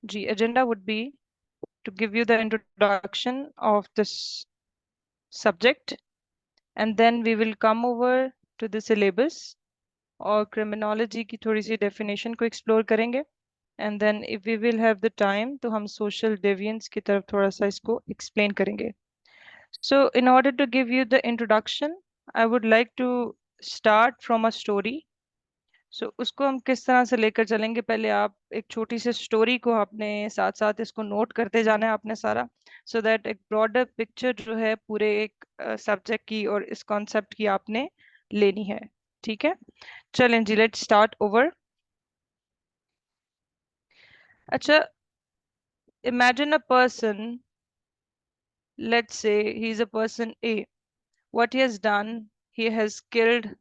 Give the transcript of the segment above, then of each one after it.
Ji, agenda would be to give you the introduction of this subject, and then we will come over to the syllabus और criminology की थोड़ी सी definition को explore करेंगे, and then if we will have the time तो हम social deviance की तरफ थोड़ा सा इसको explain करेंगे. So in order to give you the introduction, I would like to start from a story. उसको हम किस तरह से लेकर चलेंगे, पहले आप एक छोटी सी स्टोरी को आपने साथ साथ इसको नोट करते जाना है आपने सारा, सो दैट एक ब्रॉडर पिक्चर जो है पूरे एक सब्जेक्ट की और इस कॉन्सेप्ट की आपने लेनी है. ठीक है, चलें जी, लेट्स स्टार्ट ओवर. अच्छा, imagine a person, let's say he is a person A. What he has done, he has killed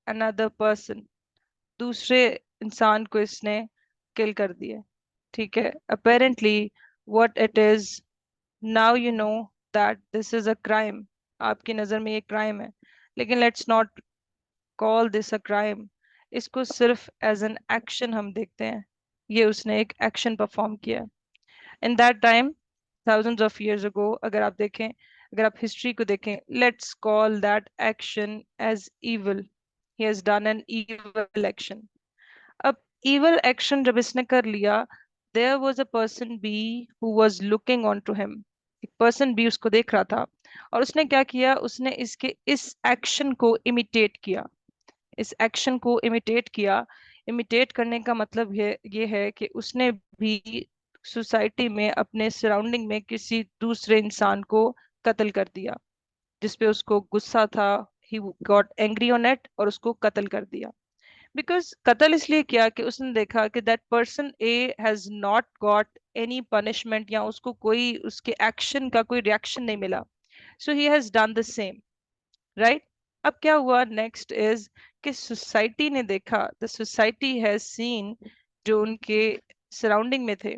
another person. दूसरे इंसान को इसने किल कर दिया. ठीक है, apparently what it is, now you know that this is a crime. आपकी नज़र में ये क्राइम है, लेकिन let's not call this a crime. इसको सिर्फ एज एन एक्शन हम देखते हैं. ये उसने एक एक्शन परफॉर्म किया. In that time, thousands of years ago, अगर आप देखें, अगर आप हिस्ट्री को देखें, let's call that action as evil. he has done an evil action. अब evil action जब इसने कर लिया, there was a person B who was looking on to him. एक person B उसको देख रहा था, और उसने क्या किया, उसने इसके इस एक्शन को इमिटेट किया. इस एक्शन को इमिटेट किया. इमिटेट करने का मतलब ये है कि उसने भी सोसाइटी में, अपने सराउंडिंग में किसी दूसरे इंसान को कत्ल कर दिया, जिसपे उसको गुस्सा था. He got angry on it और उसको कत्ल कर दिया. बिकॉज कत्ल इसलिए किया कि उसने देखा कि that person A has not got any punishment, या उसको कोई उसके एक्शन का कोई रिएक्शन नहीं मिला. So he has done the same, right. अब क्या हुआ नेक्स्ट इज कि सोसाइटी ने देखा, द सोसाइटी हैज सीन, जो उनके सराउंडिंग में थे,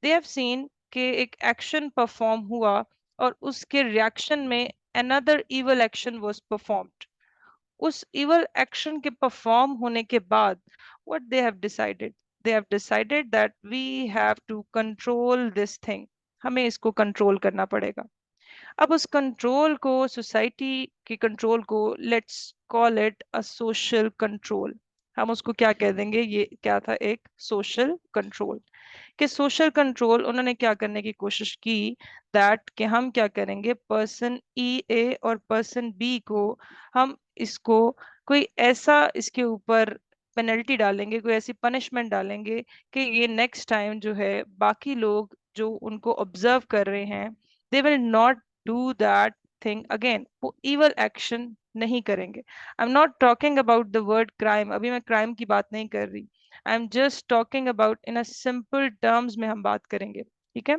दे हैव सीन कि एक एक्शन परफॉर्म हुआ, और उसके रिएक्शन में another evil action was performed. उस इवल एक्शन के परफॉर्म होने के बाद what they have decided, they have decided that we have to control this thing. हमें इसको कंट्रोल करना पड़ेगा. अब उस कंट्रोल को, सोसाइटी की कंट्रोल को, let's call it a social control. हम उसको क्या कह देंगे, ये क्या था, एक सोशल कंट्रोल. कि सोशल कंट्रोल उन्होंने क्या करने की कोशिश की, दैट कि हम क्या करेंगे, पर्सन ई ए और पर्सन बी को, हम इसको कोई ऐसा इसके ऊपर पेनल्टी डालेंगे, कोई ऐसी पनिशमेंट डालेंगे कि ये नेक्स्ट टाइम जो है बाकी लोग जो उनको ऑब्जर्व कर रहे हैं, they will not do that thing again. वो इवल एक्शन नहीं करेंगे. I am not talking about the word crime, अभी मैं क्राइम की बात नहीं कर रही. I am just talking about in a simple terms में हम बात करेंगे. ठीक है,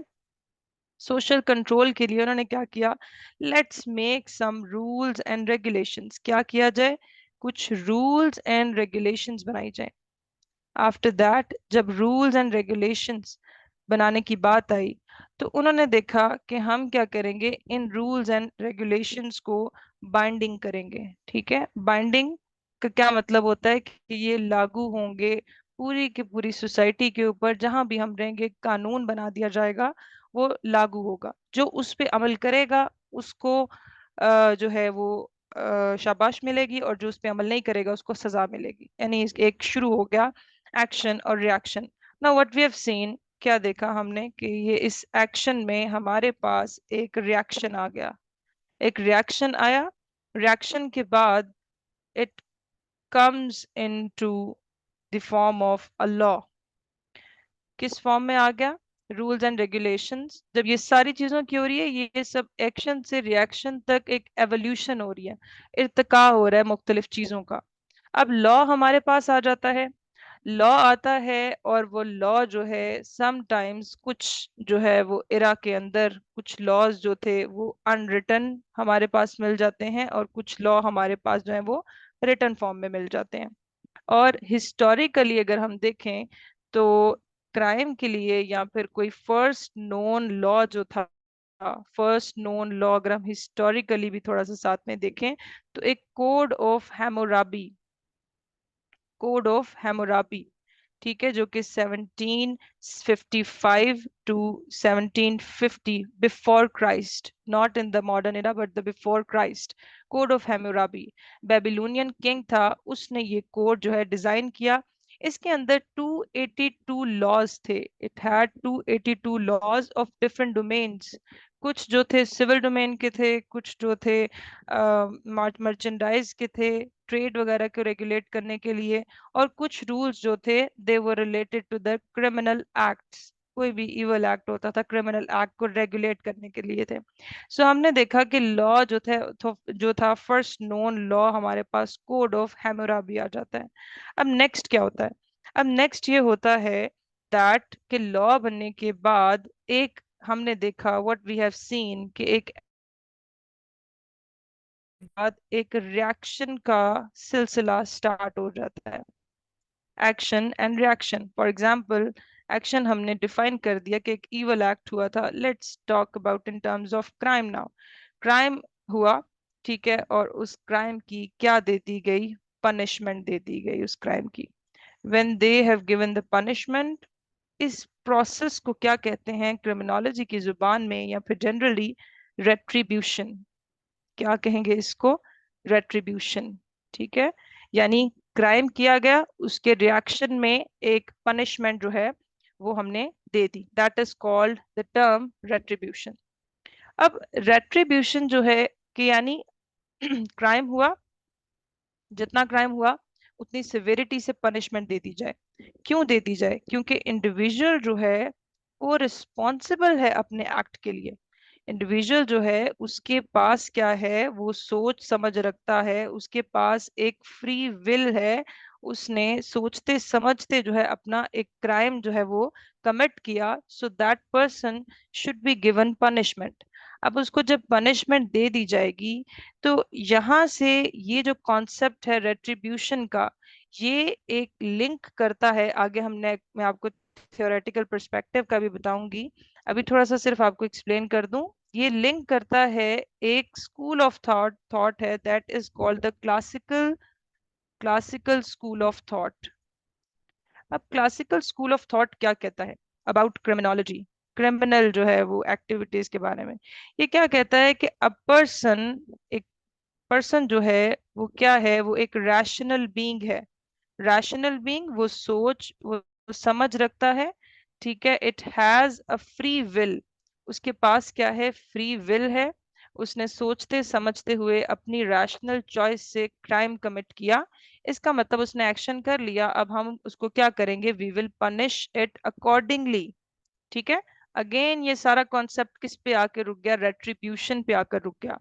सोशल कंट्रोल के लिए उन्होंने क्या किया, let's make some rules and regulations. क्या किया जाए, कुछ रूल्स एंड रेगुलेशंस बनाई जाए. आफ्टर दैट, जब रूल्स एंड रेगुलेशंस बनाने की बात आई, तो उन्होंने देखा कि हम क्या करेंगे, इन रूल्स एंड रेगुलेशंस को बाइंडिंग करेंगे. ठीक है, बाइंडिंग का क्या मतलब होता है कि ये लागू होंगे पूरी की पूरी सोसाइटी के ऊपर. जहां भी हम रहेंगे, कानून बना दिया जाएगा, वो लागू होगा. जो उस पे अमल करेगा उसको जो है वो शाबाश मिलेगी, और जो उस पे अमल नहीं करेगा उसको सजा मिलेगी. यानी एक शुरू हो गया एक्शन और reaction. Now what we have seen, क्या देखा हमने कि ये इस एक्शन में हमारे पास एक रिएक्शन आ गया. एक रिएक्शन आया. रिएक्शन के बाद it comes into the form of a law. किस फॉर्म में आ गया, रूल्स एंड रेगुलेशंस. जब ये सारी चीजों की हो रही है, ये सब एक्शन से रिएक्शन तक एक एवोल्यूशन हो रही है, इर्तिका हो रहा है मुख्तलिफ चीजों का. अब लॉ हमारे पास आ जाता है. लॉ आता है, और वो लॉ जो है समटाइम्स कुछ जो है वो इरा के अंदर कुछ लॉज जो थे वो अनरिटन हमारे पास मिल जाते हैं, और कुछ लॉ हमारे पास जो है वो रिटन फॉर्म में मिल जाते हैं. और हिस्टोरिकली अगर हम देखें, तो क्राइम के लिए या फिर कोई फर्स्ट नोन लॉ जो था, फर्स्ट नोन लॉ अगर हम हिस्टोरिकली भी थोड़ा सा साथ में देखें, तो एक code of Hammurabi. Code of Hammurabi. ठीक है, जो कि 1755 to 1750 before Christ, not in the modern era but the before Christ, code of Hammurabi, Babylonian king था, उसने ये कोड जो है डिजाइन किया। इसके अंदर 282 लॉज थे। It had 282 laws of different domains. कुछ जो थे सिविल डोमेन के थे, कुछ जो थे मर्चेंडाइज के थे, ट्रेड वगैरह को रेगुलेट करने के लिए, और कुछ रूल्स जो थे they were related to the criminal acts. कोई भी इवल एक्ट होता था क्रिमिनल एक्ट को रेगुलेट करने के लिए थे। सो हमने देखा कि लॉ जो थे जो था फर्स्ट नोन लॉ, हमारे पास कोड ऑफ हैम्मुराबी आ जाता है। अब नेक्स्ट क्या होता है? अब नेक्स्ट ये होता है दैट कि लॉ बनने के बाद एक हमने देखा व्हाट वी हैव सीन कि एक बाद एक रिएक्शन का सिलसिला स्टार्ट हो जाता है। Action and reaction, for example action हमने डिफाइन कर दिया कि एक इवल एक्ट हुआ था। Let's talk about in terms of crime now. Crime हुआ, ठीक है, और उस क्राइम की क्या दे दी गई? पनिशमेंट दे दी गई उस क्राइम की। When they have given the punishment, इस प्रोसेस को क्या कहते हैं क्रिमिनोलॉजी की जुबान में या फिर जनरली? रेट्रीब्यूशन। क्या कहेंगे इसको? रेट्रीब्यूशन। ठीक है, यानी क्राइम किया गया, उसके रिएक्शन में एक पनिशमेंट जो है वो हमने दे दी, that is called the term retribution. अब रेट्रीब्यूशन जो है कि यानी क्राइम हुआ, जितना क्राइम हुआ उतनी सिविरिटी से पनिशमेंट दे दी जाए। क्यों दे दी जाए? क्योंकि इंडिविजुअल जो है वो रिस्पॉन्सिबल है अपने एक्ट के लिए। इंडिविजुअल जो है उसके पास क्या है? वो सोच समझ रखता है, उसके पास एक फ्री विल है। उसने सोचते समझते जो है अपना एक क्राइम जो है वो कमिट किया, so that person should be given punishment. अब उसको जब पनिशमेंट दे दी जाएगी, तो यहाँ से ये जो कॉन्सेप्ट है रेट्रीब्यूशन का, ये एक लिंक करता है आगे। मैं आपको थियोरेटिकल पर्सपेक्टिव का भी बताऊंगी, अभी थोड़ा सा सिर्फ आपको एक्सप्लेन कर दूं। ये लिंक करता है एक स्कूल ऑफ थॉट है, that is called the classical school of thought. अब क्लासिकल स्कूल ऑफ थॉट क्या कहता है अबाउट क्रिमिनोलॉजी, क्रिमिनल जो है वो एक्टिविटीज के बारे में? ये क्या कहता है कि अ पर्सन, एक पर्सन जो है वो क्या है? वो एक रैशनल बीइंग है। रैशनल बीइंग, वो सोच वो समझ रखता है, ठीक है। It has a free will, उसके पास क्या है? फ्री विल है। उसने सोचते समझते हुए अपनी रैशनल चॉइस से क्राइम कमिट किया। इसका मतलब उसने एक्शन कर लिया, अब हम उसको क्या करेंगे? We will punish it accordingly. ठीक है, अगेन ये सारा कॉन्सेप्ट किस पे आकर रुक गया? रेट्रीब्यूशन पे आकर रुक गया।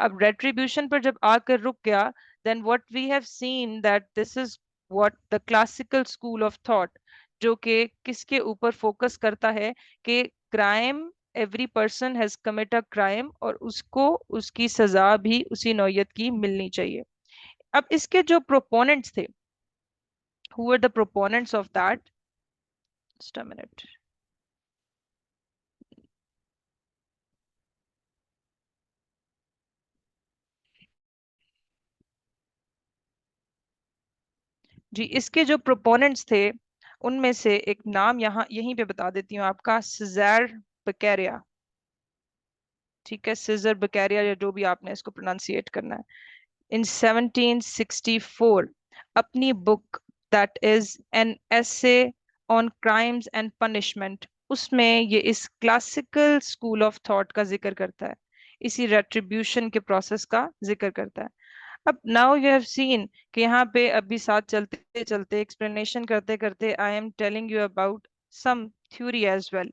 अब रेट्रीब्यूशन पर जब आकर रुक गया, then what we have seen that this is what the classical school of thought, जो कि किसके ऊपर फोकस करता है कि crime, every person has commit a crime, और उसको उसकी सजा भी उसी नौयत की मिलनी चाहिए। अब इसके जो प्रोपोनेंट्स थे, who were the proponents of that? Just a minute. जी, इसके जो प्रोपोनेंट्स थे उनमें से एक नाम यहाँ यहीं पे बता देती हूँ आपका, सिजर बकैरिया। ठीक है, सिजर बकैरिया, या जो भी आपने इसको प्रोनाउंसिएट करना है। इन 1764, अपनी book that is an essay on crimes and punishment, उसमें ये इस क्लासिकल स्कूल ऑफ थॉट का जिक्र करता है, इसी रेट्रीब्यूशन के प्रोसेस का जिक्र करता है। अब नाउ यू हैव सीन कि यहाँ पे अभी साथ चलते चलते एक्सप्लेनेशन करते करते I am telling you about some theory as well.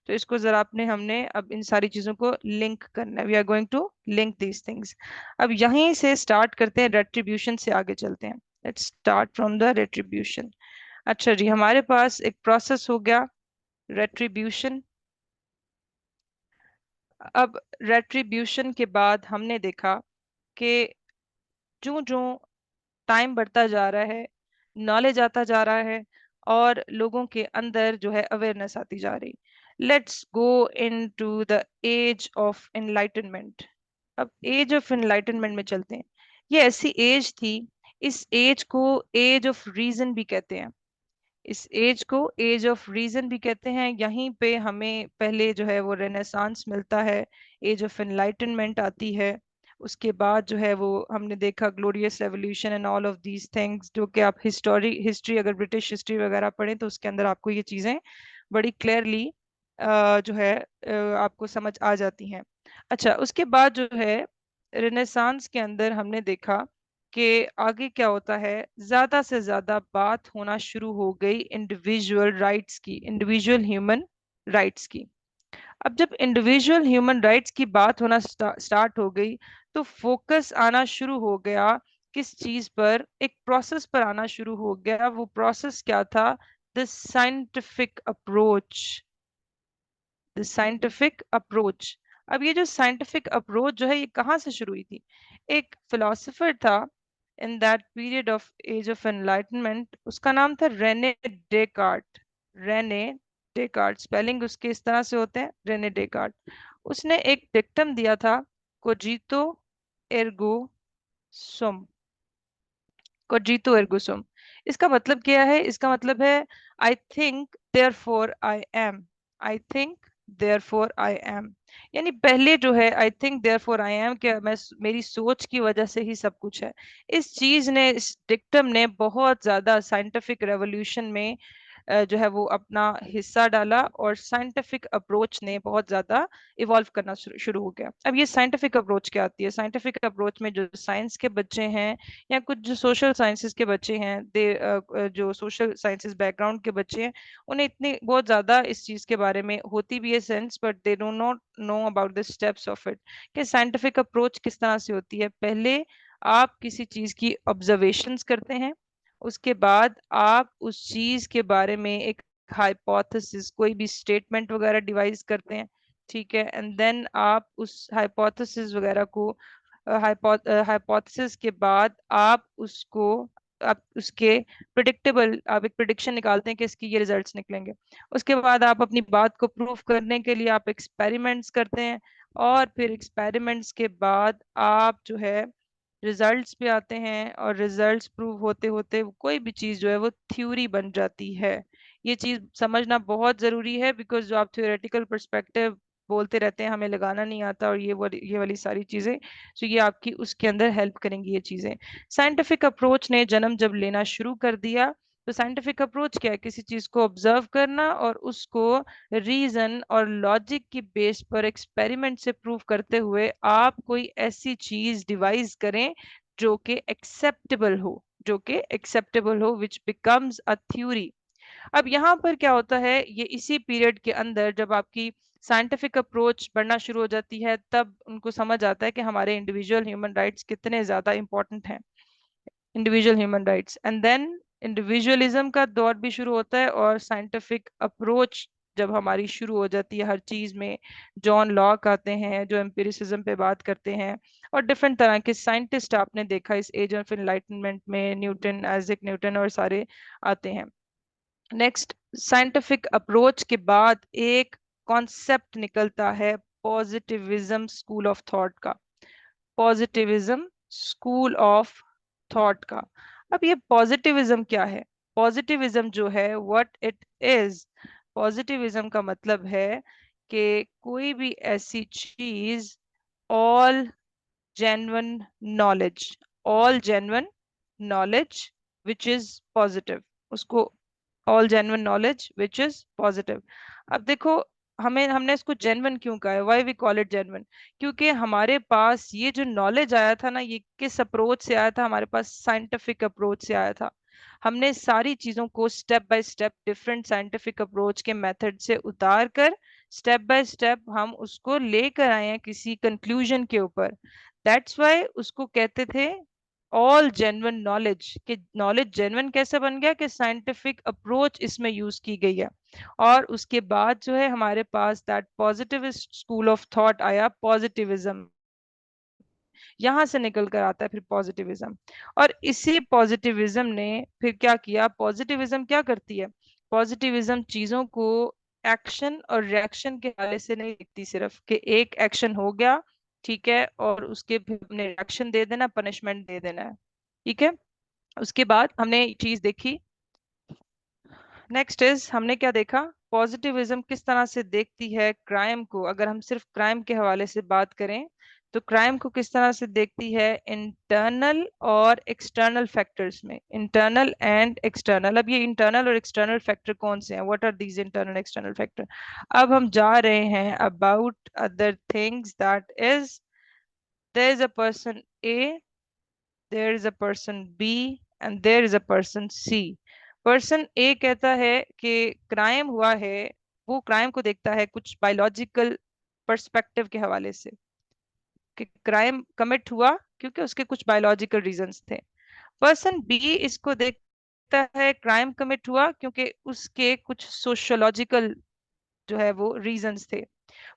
तो इसको जरा आपने हमने अब इन सारी चीजों को लिंक करना है, we are going to link these things. अब यहीं से स्टार्ट करते हैं, रेट्रीब्यूशन से आगे चलते हैं। Let's start from the retribution. अच्छा जी, हमारे पास एक प्रोसेस हो गया रेट्रीब्यूशन। अब रेट्रीब्यूशन के बाद हमने देखा कि जो जो टाइम बढ़ता जा रहा है, नॉलेज आता जा रहा है, और लोगों के अंदर जो है अवेयरनेस आती जा रही। Let's go into the age of enlightenment. अब एज ऑफ एनलाइटनमेंट में चलते हैं। ये ऐसी एज थी, इस एज को एज ऑफ रीजन भी कहते हैं। इस एज को एज ऑफ रीजन भी कहते हैं। यहीं पे हमें पहले जो है वो रेनेसांस मिलता है, एज ऑफ एनलाइटनमेंट आती है। उसके बाद जो है वो हमने देखा glorious revolution and all of these things, जो कि आप हिस्ट्री अगर ब्रिटिश हिस्ट्री वगैरह पढ़ें तो उसके अंदर आपको ये चीज़ें बड़ी क्लियरली जो है आपको समझ आ जाती हैं। अच्छा, उसके बाद जो है रेनेसांस के अंदर हमने देखा कि आगे क्या होता है, ज्यादा से ज्यादा बात होना शुरू हो गई इंडिविजुअल राइट्स की, इंडिविजुअल ह्यूमन राइट्स की। अब जब इंडिविजुअल ह्यूमन राइट्स की बात होना स्टार्ट हो गई, तो फोकस आना शुरू हो गया किस चीज पर, एक प्रोसेस पर आना शुरू हो गया। वो प्रोसेस क्या था? The scientific approach, the scientific approach. अब ये जो साइंटिफिक अप्रोच जो है ये कहाँ से शुरू हुई थी? एक फिलोसोफर था in that period of age of enlightenment, उसका नाम था Rene Descartes. Rene Descartes, spelling उसके इस तरह से होते हैं, रेने डेकार्ट। उसने एक डिक्टम दिया था, कोजितो एर्गो सुम। कोजितो एर्गो सुम, इसका मतलब क्या है? इसका मतलब है I think therefore I am, I think therefore I am. यानी पहले जो है I think therefore I am, क्या मैं, मेरी सोच की वजह से ही सब कुछ है। इस चीज ने, इस डिक्टम ने बहुत ज्यादा साइंटिफिक रेवोल्यूशन में जो है वो अपना हिस्सा डाला, और साइंटिफिक अप्रोच ने बहुत ज्यादा इवॉल्व करना शुरू हो गया। अब ये साइंटिफिक अप्रोच क्या आती है? साइंटिफिक अप्रोच में जो साइंस के बच्चे हैं या कुछ जो सोशल साइंसेस के बच्चे हैं, जो सोशल साइंसेस बैकग्राउंड के बच्चे हैं, उन्हें इतनी बहुत ज्यादा इस चीज के बारे में होती भी है sense, but they do not know about the steps of it, कि साइंटिफिक अप्रोच किस तरह से होती है। पहले आप किसी चीज की ऑब्जर्वेशंस करते हैं, उसके बाद आप उस चीज के बारे में एक हाइपोथेसिस, कोई भी स्टेटमेंट वगैरह डिवाइस करते हैं, ठीक है, एंड देन आप उस हाइपोथेसिस वगैरह को, हाइपोथेसिस के बाद आप उसके प्रिडिक्टेबल, आप एक प्रिडिक्शन निकालते हैं कि इसकी ये रिजल्ट्स निकलेंगे। उसके बाद आप अपनी बात को प्रूव करने के लिए आप एक्सपेरिमेंट्स करते हैं, और फिर एक्सपेरिमेंट्स के बाद आप जो है रिजल्ट्स पे आते हैं, और रिजल्ट्स प्रूव होते होते कोई भी चीज़ जो है वो थ्योरी बन जाती है। ये चीज़ समझना बहुत ज़रूरी है, बिकॉज जो आप थ्योरेटिकल पर्सपेक्टिव बोलते रहते हैं हमें लगाना नहीं आता, और ये वाली सारी चीज़ें, तो ये आपकी उसके अंदर हेल्प करेंगी ये चीज़ें। साइंटिफिक अप्रोच ने जन्म जब लेना शुरू कर दिया, तो साइंटिफिक अप्रोच क्या है? किसी चीज़ को ऑब्जर्व करना और उसको रीजन और लॉजिक की बेस पर एक्सपेरिमेंट से प्रूव करते हुए आप कोई ऐसी चीज डिवाइस करें जो कि एक्सेप्टेबल हो, जो कि एक्सेप्टेबल हो, विच बिकम्स अ थ्योरी। अब यहाँ पर क्या होता है, ये इसी पीरियड के अंदर जब आपकी साइंटिफिक अप्रोच बढ़ना शुरू हो जाती है, तब उनको समझ आता है कि हमारे इंडिविजुअल ह्यूमन राइट्स कितने ज्यादा इंपॉर्टेंट हैं, individual human rights. And then individualism का दौर भी शुरू होता है, और साइंटिफिक अप्रोच जब हमारी शुरू हो जाती है हर चीज में, जॉन लॉक आते हैं जो एम्पिरिसिज्म पे बात करते हैं, और डिफरेंट तरह के साइंटिस्ट आपने देखा इस एज ऑफ एनलाइटनमेंट में, न्यूटन, आइजैक न्यूटन और सारे आते हैं। नेक्स्ट, साइंटिफिक अप्रोच के बाद एक कॉन्सेप्ट निकलता है पॉजिटिविज्म स्कूल ऑफ थॉट का, पॉजिटिविज्म स्कूल ऑफ थॉट का। अब ये पॉजिटिविज्म क्या है? पॉजिटिविज्म जो है, व्हाट इट इज, पॉजिटिविज्म का मतलब है कि कोई भी ऐसी चीज, all genuine knowledge, all genuine knowledge which is positive, उसको all genuine knowledge which is positive। अब देखो, हमने इसको genuine क्यों कहा है? why we call it genuine? क्योंकि हमारे पास ये जो नॉलेज आया था ना, ये किस अप्रोच से आया था? हमारे पास साइंटिफिक अप्रोच से आया था। हमने सारी चीजों को step by step different scientific approach के मेथड से उतार कर, स्टेप बाय स्टेप हम उसको लेकर आए हैं किसी कंक्लूजन के ऊपर। दैट्स वाई उसको कहते थे ऑल जेन्युइन नॉलेज। कि नॉलेज जेन्युइन कैसे बन गया? कि साइंटिफिक अप्रोच इसमें यूज की गई है। और उसके बाद जो है हमारे पास that positivist school of thought आया, पॉजिटिविज्म, यहां से निकल कर आता है फिर पॉजिटिविज्म। और इसी पॉजिटिविज्म ने फिर क्या किया? पॉजिटिविज्म क्या करती है? पॉजिटिविज्म चीजों को एक्शन और रिएक्शन के हवाले से नहीं देखती, सिर्फ कि एक एक्शन हो गया, ठीक है, और उसके फिर हमने रिएक्शन दे देना, पनिशमेंट दे देना है, ठीक है। उसके बाद हमने चीज देखी नेक्स्ट इज, हमने क्या देखा, पॉजिटिविज्म किस तरह से देखती है क्राइम को। अगर हम सिर्फ क्राइम के हवाले से बात करें तो क्राइम को किस तरह से देखती है इंटरनल और एक्सटर्नल फैक्टर्स में, इंटरनल एंड एक्सटर्नल। अब ये इंटरनल और एक्सटर्नल फैक्टर कौन से हैं, what are these internal external factor. अब हम जा रहे हैं about other things, that is there is a person A, there is a person B and there is a person C। Person A कहता है कि क्राइम हुआ है, वो क्राइम को देखता है कुछ बायोलॉजिकल पर्सपेक्टिव के हवाले से, कि क्राइम कमिट हुआ क्योंकि उसके कुछ बायोलॉजिकल रीजंस थे। पर्सन बी इसको देखता है क्राइम कमिट हुआ क्योंकि उसके कुछ सोशोलॉजिकल जो है वो रीजंस थे।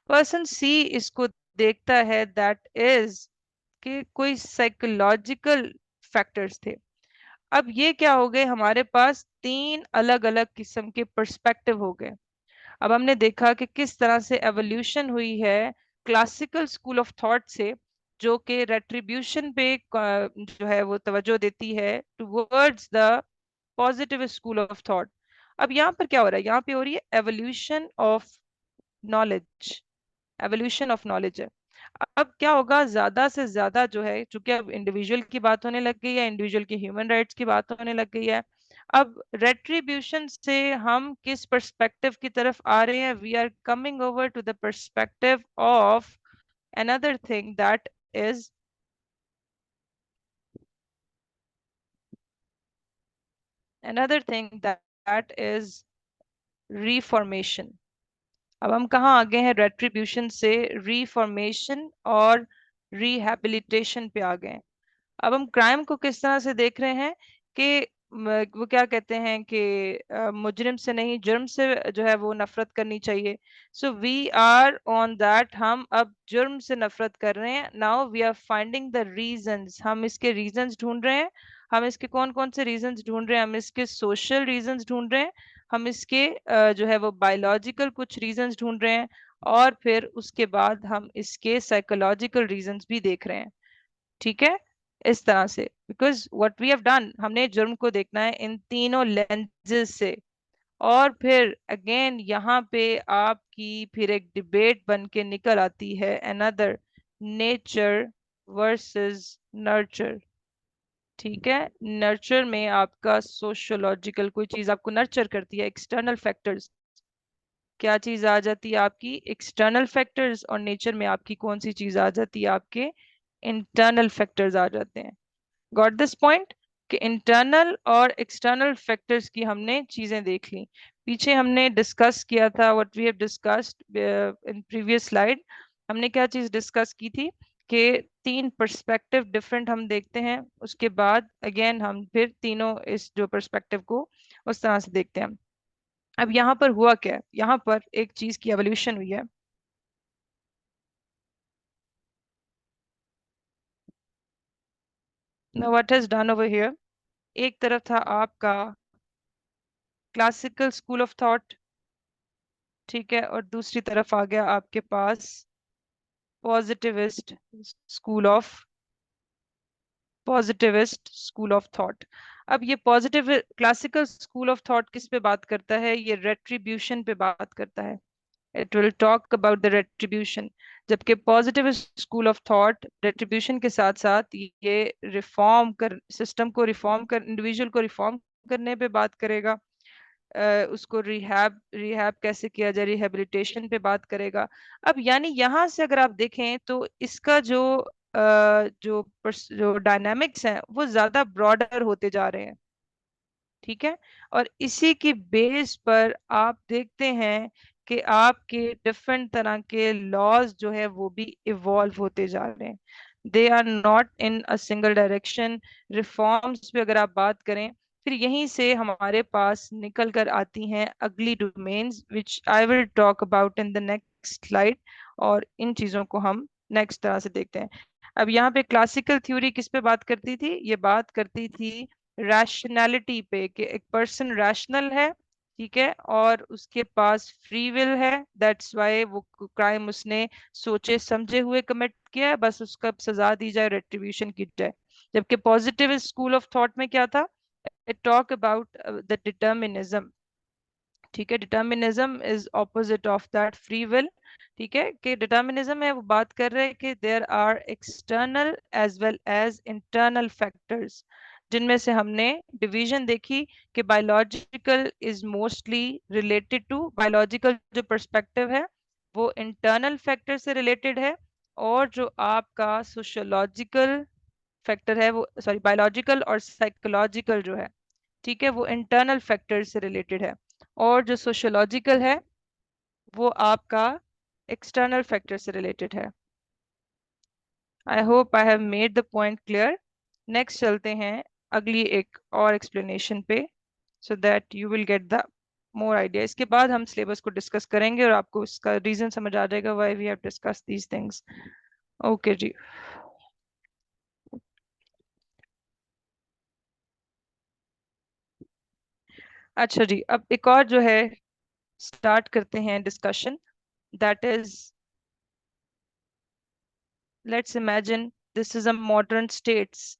पर्सन सी इसको देखता है दैट इज कि कोई साइकोलॉजिकल फैक्टर्स थे। अब ये क्या हो गए, हमारे पास तीन अलग अलग किस्म के पर्सपेक्टिव हो गए। अब हमने देखा कि किस तरह से एवोल्यूशन हुई है क्लासिकल स्कूल ऑफ थॉट से, जो कि रेट्रीब्यूशन पे जो है वो तवज्जो देती है, towards the positive school of thought. अब यहाँ पर क्या हो रहा है, यहाँ पे हो रही है evolution of knowledge, evolution of knowledge है। अब क्या होगा, ज्यादा से ज्यादा जो है, चूंकि अब इंडिविजुअल की बात होने लग गई है, इंडिविजुअल की ह्यूमन राइट्स की बात होने लग गई है, अब रेट्रीब्यूशन से हम किस पर्सपेक्टिव की तरफ आ रहे हैं, we are coming over to the perspective of another thing that is another thing that is reformation। अब हम कहाँ आगे हैं, रेट्रीब्यूशन से रिफॉर्मेशन और रिहैबिलिटेशन पे आ गए हैं। अब हम क्राइम को किस तरह से देख रहे हैं कि वो क्या कहते हैं कि मुजरिम से नहीं, जुर्म से जो है वो नफरत करनी चाहिए। So we are on that, हम अब जुर्म से नफरत कर रहे हैं। Now we are finding the reasons, हम इसके रीजंस ढूंढ रहे हैं। हम इसके कौन कौन से रीजंस ढूंढ रहे हैं, हम इसके सोशल रीजंस ढूंढ रहे हैं, हम इसके जो है वो बायोलॉजिकल कुछ रीजंस ढूंढ रहे हैं, और फिर उसके बाद हम इसके साइकोलॉजिकल रीजंस भी देख रहे हैं। ठीक है, इस तरह से, because what we have done, हमने जुर्म को देखना है इन तीनों लेंजेस से। और फिर अगेन यहाँ पे आपकी फिर एक डिबेट बन के निकल आती है, अनदर, नेचर वर्सेस नर्चर। ठीक है, नर्चर में आपका सोशोलॉजिकल कोई चीज आपको नर्चर करती है, एक्सटर्नल फैक्टर्स, क्या चीज आ जाती है आपकी एक्सटर्नल फैक्टर्स, और नेचर में आपकी कौन सी चीज आ जाती है, आपके इंटरनल फैक्टर्स आ जाते हैं। गॉट दिस पॉइंट, कि इंटरनल और एक्सटर्नल फैक्टर्स की हमने चीजें देख ली। पीछे हमने डिस्कस किया था, what we have discussed in previous slide, हमने क्या चीज डिस्कस की थी कि तीन पर्सपेक्टिव डिफरेंट हम देखते हैं, उसके बाद अगेन हम फिर तीनों इस जो पर्सपेक्टिव को उस तरह से देखते हैं। अब यहाँ पर हुआ क्या है, यहाँ पर एक चीज की एवोल्यूशन हुई है। Now what has done over here, एक तरफ था आपका क्लासिकल स्कूल ऑफ थॉट, ठीक है, और दूसरी तरफ आ गया आपके पास positivist school of positivist school of thought. अब ये positive classical school of thought किस पे बात करता है, ये रेट्रीब्यूशन पे बात करता है। It will talk about the retribution, जबकि positive school of thought retribution के साथ साथ ये रिफॉर्म कर, सिस्टम को रिफॉर्म कर, इंडिविजुअल को रिफॉर्म करने पे बात करेगा, उसको रिहैब रिहैब कैसे किया जाए, रिहेबिलिटेशन पे बात करेगा। अब यानी यहाँ से अगर आप देखें तो इसका जो जो डायनामिक्स हैं वो ज्यादा ब्रॉडर होते जा रहे हैं। ठीक है, और इसी की बेस पर आप देखते हैं कि आपके डिफरेंट तरह के लॉज जो है वो भी इवॉल्व होते जा रहे हैं, they are not in a single direction. Reforms पे अगर आप बात करें, फिर यहीं से हमारे पास निकल कर आती हैं अगली domains, which I will talk about in the next slide, और इन चीज़ों को हम नेक्स्ट तरह से देखते हैं। अब यहाँ पे क्लासिकल थ्योरी किस पे बात करती थी, ये बात करती थी रैशनैलिटी पे, कि एक पर्सन रैशनल है, ठीक है, और उसके पास फ्री विल है, दैट्स वाई वो क्राइम उसने सोचे समझे हुए कमिट किया है, बस उसका सजा दी जाए, रेट्रीब्यूशन की जाए। जबकि पॉजिटिव स्कूल ऑफ थॉट में क्या था, it talk about the determinism, ठीक है, determinism is opposite of that free will. ठीक है, कि डिटर्मिनिज्म है वो बात कर रहे हैं कि there are external as well as internal factors, जिनमें से हमने डिवीजन देखी कि biological is mostly related to, biological जो पर्सपेक्टिव है वो इंटरनल फैक्टर से रिलेटेड है, और जो आपका सोशोलॉजिकल फैक्टर है वो, सॉरी, बायोलॉजिकल और साइकोलॉजिकल जो है, ठीक है, वो इंटरनल फैक्टर से रिलेटेड है, और जो सोशोलॉजिकल है वो आपका एक्सटर्नल फैक्टर से रिलेटेड है। I hope I have made the point clear. Next चलते हैं अगली एक और एक्सप्लेनेशन पे, so that you will get the more idea. इसके बाद हम सिलेबस को डिस्कस करेंगे और आपको इसका रीजन समझ आ जाएगा why we have discuss these things. Okay जी। अच्छा जी, अब एक और जो है स्टार्ट करते हैं discussion, that is, let's imagine this is a modern states.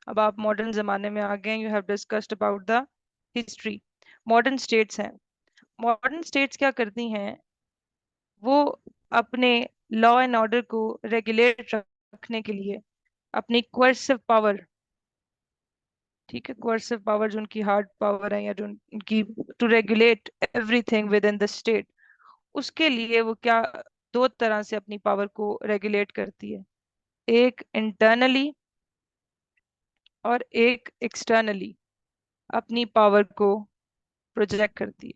अब आप मॉडर्न जमाने में आ गए, you have discussed about the history. Modern states हैं, मॉडर्न स्टेट्स क्या करती हैं, वो अपने लॉ एंड ऑर्डर को रेगुलेट रखने के लिए अपनी कोerसिव पावर, ठीक है, कोerसिव पावर जो उनकी हार्ड पावर है या जो उनकी to regulate everything within the state, उसके लिए वो क्या, दो तरह से अपनी पावर को रेगुलेट करती है, एक इंटरनली और एक एक्सटर्नली अपनी पावर को प्रोजेक्ट करती है।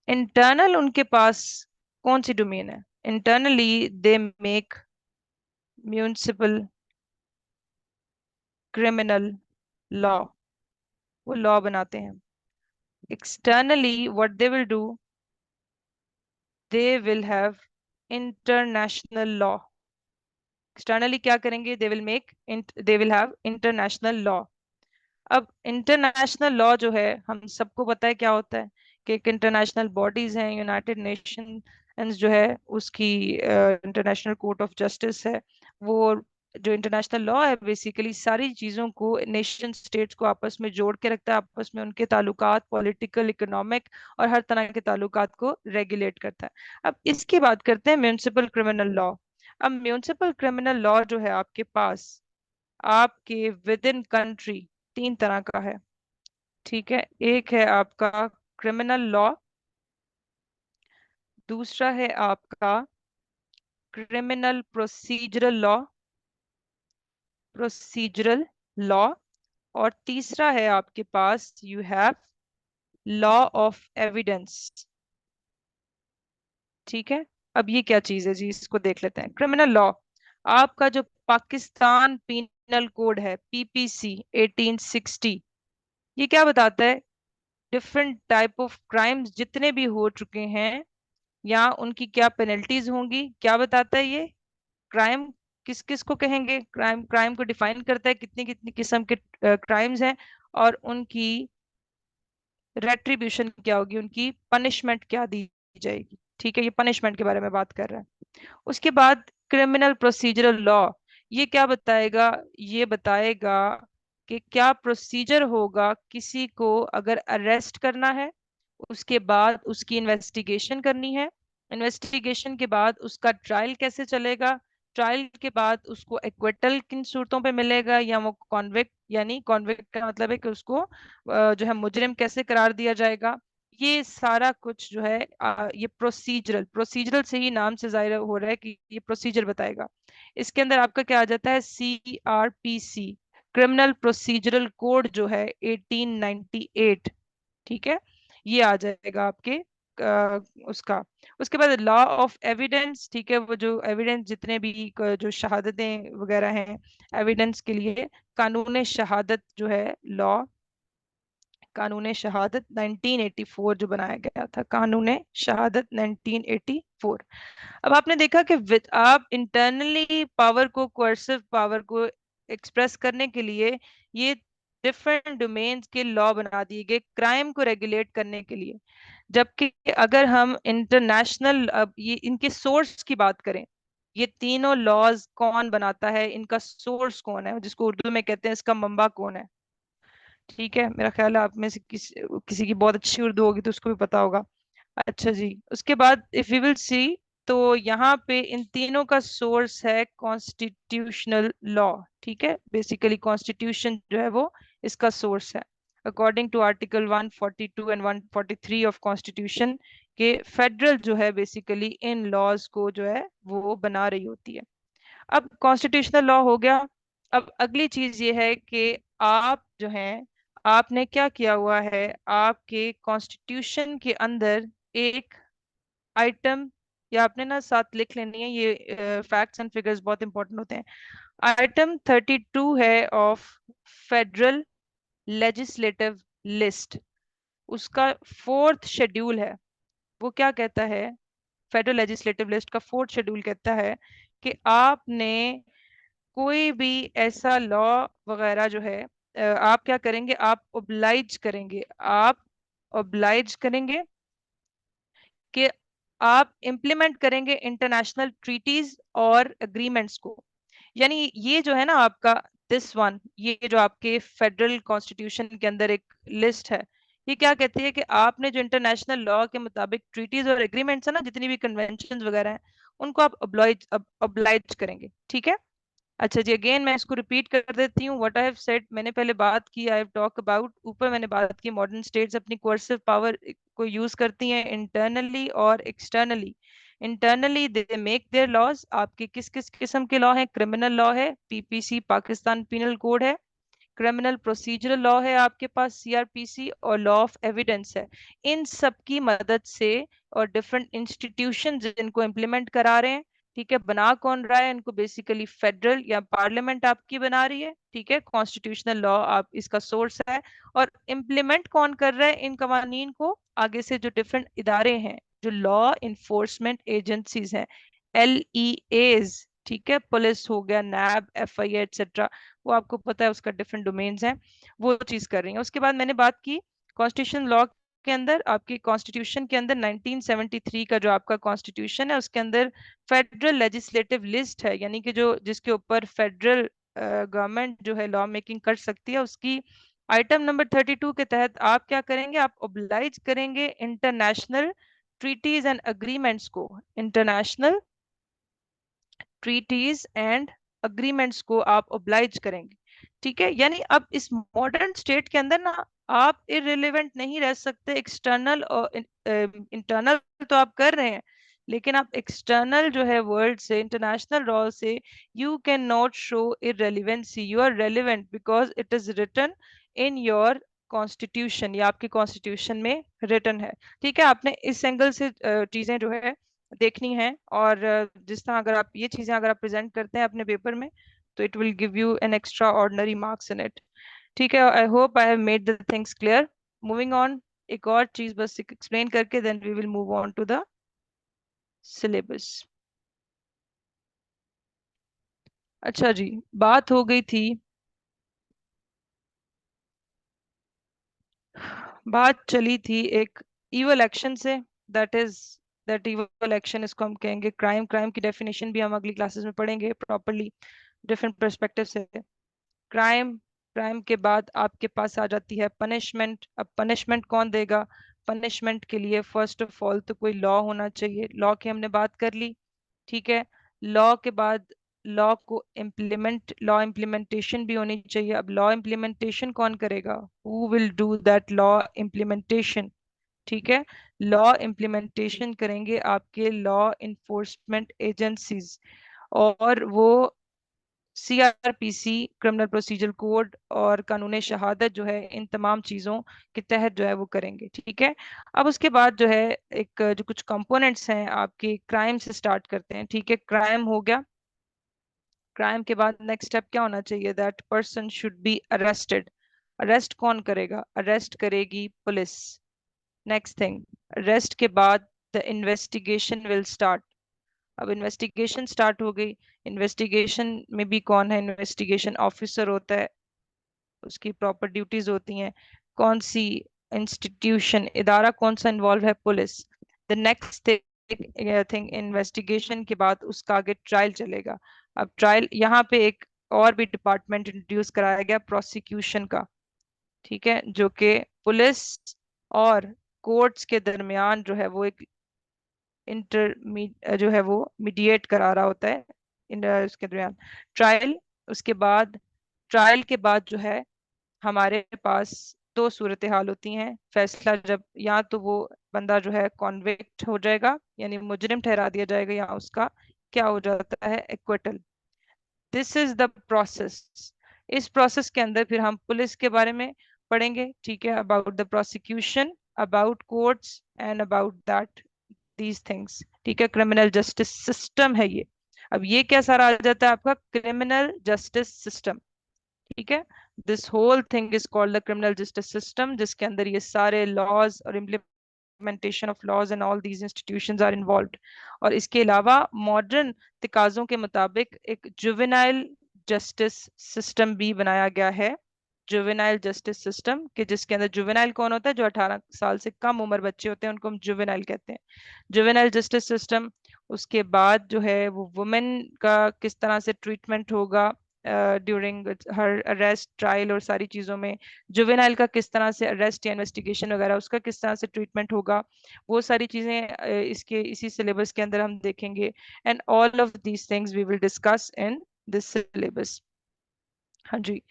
इंटरनल उनके पास कौन सी डोमेन है, internally they make municipal criminal law, वो लॉ बनाते हैं। Externally what they will do, they will have international law. Externally क्या करेंगे, they will make, they will have international law. अब इंटरनेशनल लॉ जो है हम सबको पता है क्या होता है, कि एक इंटरनेशनल बॉडीज हैं, यूनाइटेड नेशंस जो है उसकी इंटरनेशनल कोर्ट ऑफ जस्टिस है, वो जो इंटरनेशनल लॉ है बेसिकली सारी चीज़ों को, नेशन स्टेट्स को आपस में जोड़ के रखता है, आपस में उनके ताल्लुकात पॉलिटिकल, इकोनॉमिक और हर तरह के ताल्लुकात को रेगुलेट करता है। अब इसकी बात करते हैं म्यूनिसिपल क्रिमिनल लॉ। अब म्यूनिसिपल क्रिमिनल लॉ जो है आपके पास, आपके विद इन कंट्री तीन तरह का है। ठीक है, एक है आपका क्रिमिनल लॉ, दूसरा है आपका क्रिमिनल प्रोसीजरल लॉ, और तीसरा है आपके पास you have law of evidence. ठीक है, अब ये क्या चीज है जी, इसको देख लेते हैं। क्रिमिनल लॉ, आपका जो पाकिस्तान पीनल कोड है पीपीसी 1860, ये क्या बताता है, डिफरेंट टाइप ऑफ क्राइम्स जितने भी हो चुके हैं या उनकी क्या पेनल्टीज होंगी, क्या बताता है ये, क्राइम किस किस को कहेंगे, क्राइम, क्राइम को डिफाइन करता है, कितनी कितनी किस्म के क्राइम्स हैं, और उनकी रेट्रीब्यूशन क्या होगी, उनकी पनिशमेंट क्या दी जाएगी। ठीक है, ये पनिशमेंट के बारे में बात कर रहा है। उसके बाद क्रिमिनल प्रोसीजरल लॉ, ये क्या बताएगा, ये बताएगा कि क्या प्रोसीजर होगा किसी को अगर अरेस्ट करना है, उसके बाद उसकी इन्वेस्टिगेशन करनी है, इन्वेस्टिगेशन के बाद उसका ट्रायल कैसे चलेगा, ट्रायल के बाद उसको एक्विटल किन सूरतों पे मिलेगा, या वो कॉन्विक्ट, यानी कॉन्विक्ट का मतलब है कि उसको जो है मुजरिम कैसे करार दिया जाएगा, ये सारा कुछ जो है ये प्रोसीजरल, प्रोसीजरल से ही नाम से जाहिर हो रहा है कि ये प्रोसीजर बताएगा। इसके अंदर आपका क्या आ जाता है, CRPC, क्रिमिनल प्रोसीजरल कोड जो है 1898। ठीक है, ये आ जाएगा आपके उसका। उसके बाद लॉ ऑफ एविडेंस, ठीक है, वो जो एविडेंस जितने भी जो शहादतें वगैरह हैं, एविडेंस के लिए कानून शहादत जो है लॉ, कानून शहादत 1984 जो बनाया गया था, कानून शहादत 1984। अब आपने देखा कि आप इंटरनली पावर को, कोerसिव पावर को एक्सप्रेस करने के लिए ये डिफरेंट डोमेन्स के लॉ बना दिए गए क्राइम को रेगुलेट करने के लिए। जबकि अगर हम इंटरनेशनल, अब ये इनके सोर्स की बात करें, ये तीनों लॉज कौन बनाता है, इनका सोर्स कौन है, जिसको उर्दू में कहते हैं इसका मंबा कौन है, ठीक है, मेरा ख्याल है आप में से किसी की बहुत अच्छी उर्दू होगी तो उसको भी पता होगा। अच्छा जी, उसके बाद इफ वी विल सी, तो यहाँ पे इन तीनों का सोर्स है कॉन्स्टिट्यूशनल लॉ। ठीक है, बेसिकली कॉन्स्टिट्यूशन जो है वो इसका सोर्स है। According to article 142 and 143 of constitution के फेडरल जो है बेसिकली इन लॉज को जो है वो बना रही होती है। अब कॉन्स्टिट्यूशनल लॉ हो गया। अब अगली चीज ये है कि आप जो हैं, आपने क्या किया हुआ है, आपके कॉन्स्टिट्यूशन के अंदर एक आइटम, या आपने ना साथ लिख लेनी है, ये फैक्ट्स एंड फिगर्स बहुत इंपॉर्टेंट होते हैं। आइटम 32 है ऑफ फेडरल लेजिस्लेटिव लिस्ट, उसका फोर्थ शेड्यूल है। वो क्या कहता है, फेडरल लेजिस्लेटिव लिस्ट का फोर्थ शेड्यूल कहता है कि आपने कोई भी ऐसा लॉ वगैरह जो है, आप क्या करेंगे, आप ओब्लाइज करेंगे, आप ओब्लाइज करेंगे कि आप इम्प्लीमेंट करेंगे इंटरनेशनल ट्रीटीज और एग्रीमेंट्स को। यानी ये जो है ना आपका दिस वन, ये जो आपके फेडरल कॉन्स्टिट्यूशन के अंदर एक लिस्ट है, ये क्या कहती है कि आपने जो इंटरनेशनल लॉ के मुताबिक ट्रीटीज और एग्रीमेंट्स है ना, जितनी भी कन्वेंशन वगैरह हैं, उनको आप ऑब्लाइज करेंगे। ठीक है। अच्छा जी, अगेन मैं इसको रिपीट कर देती हूँ, व्हाट आई हैव सेड। मैंने पहले बात की, आई हैव टॉक अबाउट, ऊपर मैंने बात की मॉडर्न स्टेट्स अपनी कोर्सिव पावर को यूज करती हैं इंटरनली और externally. Internally they make their laws. आपके किस किस किस्म के लॉ हैं, क्रिमिनल लॉ है, पीपीसी पाकिस्तान पिनल कोड है, क्रिमिनल प्रोसीजरल लॉ है आपके पास सीआरपीसी, और लॉ ऑफ एविडेंस है। इन सब की मदद से, और डिफरेंट इंस्टीट्यूशन इनको इम्प्लीमेंट करा रहे हैं। ठीक है, बना कौन रहा है इनको, बेसिकली फेडरल या पार्लियामेंट आपकी बना रही है। ठीक है, कॉन्स्टिट्यूशनल लॉ आप इसका सोर्स है। और इम्प्लीमेंट कौन कर रहा है इन कवानीन को, आगे से जो डिफरेंट इदारे हैं, जो लॉ इन्फोर्समेंट एजेंसीज हैं, LEAs। ठीक है, पुलिस हो गया, नैब, FIA एक्सेट्रा, वो आपको पता है उसका डिफरेंट डोमेन्स हैं, वो चीज कर रही है। उसके बाद मैंने बात की कॉन्स्टिट्यूशन लॉ के अंदर, आपकी कॉन्स्टिट्यूशन के अंदर 1973 का जो आपका कॉन्स्टिट्यूशन है उसके अंदर फेडरल लेजिस्लेटिव लिस्ट है, यानी कि जो जिसके ऊपर फेडरल गवर्नमेंट जो है लॉ मेकिंग कर सकती है, उसकी आइटम नंबर 32 के तहत आप क्या करेंगे, आप ओब्लाइज करेंगे इंटरनेशनल ट्रीटीज एंड अग्रीमेंट्स को, इंटरनेशनल ट्रीटीज एंड अग्रीमेंट्स को आप ओब्लाइज करेंगे। ठीक है, यानी अब इस मॉडर्न स्टेट के अंदर ना आप इररिलेवेंट नहीं रह सकते। एक्सटर्नल और इंटरनल तो आप कर रहे हैं, लेकिन आप एक्सटर्नल जो है वर्ल्ड से, इंटरनेशनल लॉ से, you can not show irrelevancy. You are relevant because it is written in your constitution, या आपके कॉन्स्टिट्यूशन में रिटन है। ठीक है, आपने इस एंगल से चीजें जो है देखनी है। और जिस तरह अगर आप ये चीजें अगर आप प्रेजेंट करते हैं अपने पेपर में, तो it will give you an extraordinary marks in it. ठीक है, I hope I have made the things clear. Moving on, एक और चीज बस एक्सप्लेन करके then we will move on to the syllabus. अच्छा जी, बात हो गई थी, बात चली थी एक इवल एक्शन से, that is, that evil action इसको हम कहेंगे क्राइम। क्राइम की डेफिनेशन भी हम अगली क्लासेस में पढ़ेंगे प्रॉपरली, डिफरेंट पर्सपेक्टिव से। क्राइम, क्राइम के बाद आपके पास आ जाती है पनिशमेंट। अब पनिशमेंट कौन देगा, पनिशमेंट के लिए फर्स्ट ऑफ ऑल तो कोई लॉ होना चाहिए, लॉ की हमने बात कर ली। ठीक है, लॉ के बाद लॉ को इम्प्लीमेंट, लॉ इम्प्लीमेंटेशन भी होनी चाहिए। अब लॉ इम्प्लीमेंटेशन कौन करेगा, who will do that law implementation. ठीक है, लॉ इम्प्लीमेंटेशन करेंगे आपके लॉ इन्फोर्समेंट एजेंसीज, और वो CRPC, क्रिमिनल प्रोसीजर कोड और कानून शहादत जो है, इन तमाम चीज़ों के तहत जो है वो करेंगे। ठीक है, अब उसके बाद जो है एक जो कुछ कंपोनेंट्स हैं आपके, क्राइम से स्टार्ट करते हैं। ठीक है, क्राइम हो गया, क्राइम के बाद नेक्स्ट स्टेप क्या होना चाहिए, that person should be arrested. Arrest कौन करेगा, अरेस्ट करेगी पुलिस। नेक्स्ट थिंग, अरेस्ट के बाद द इन्वेस्टिगेशन विल स्टार्ट। अब इन्वेस्टिगेशन स्टार्ट हो गई, इन्वेस्टिगेशन में भी कौन है, इन्वेस्टिगेशन ऑफिसर होता है, उसकी प्रॉपर ड्यूटीज होती हैं। कौन सी इंस्टीट्यूशन, इदारा कौन सा इन्वॉल्व है, police. The next thing, investigation के बाद उसका आगे ट्रायल चलेगा। अब ट्रायल, यहाँ पे एक और भी डिपार्टमेंट इंट्रोड्यूस कराया गया, प्रोसिक्यूशन का। ठीक है, जो कि पुलिस और कोर्ट्स के दरमियान जो है वो एक जो है वो मीडिएट करा रहा होता है उसके दरमियान ट्रायल। उसके बाद ट्रायल के बाद जो है हमारे पास दो सूरत हाल होती हैं फैसला जब, या तो वो बंदा जो है कॉन्विक्ट हो जाएगा यानी मुजरिम ठहरा दिया जाएगा, या उसका क्या हो जाता है, acquittal. This is the process. इस प्रोसेस के अंदर फिर हम पुलिस के बारे में पढ़ेंगे, ठीक है, about the prosecution, about courts and about that these things. ठीक है, क्रिमिनल जस्टिस सिस्टम है ये। अब ये क्या सारा आ जाता है आपका क्रिमिनल जस्टिस सिस्टम। ठीक है, this whole thing is called the criminal justice system, जिसके अंदर ये सारे लॉज और implementation of laws and all these institutions are involved. और इसके अलावा मॉडर्न तकाजों के मुताबिक एक जुवेनाइल जस्टिस सिस्टम भी बनाया गया है। जुवेनाइल जस्टिस सिस्टम के जिसके अंदर जुवेनाइल कौन होता है, जो 18 साल से कम उम्र बच्चे होते हैं उनको हम जुवेनाइल कहते हैं, जुवेनाइल जस्टिस सिस्टम। उसके बाद जो है वो वुमेन का किस तरह से ट्रीटमेंट होगा ड्यूरिंग हर अरेस्ट, ट्रायल और सारी चीज़ों में। जुवेनाइल का किस तरह से अरेस्ट या इन्वेस्टिगेशन वगैरह उसका किस तरह से ट्रीटमेंट होगा, वो सारी चीज़ें इसके इसी सिलेबस के अंदर हम देखेंगे। And all of these things we will discuss in this syllabus. हाँ जी।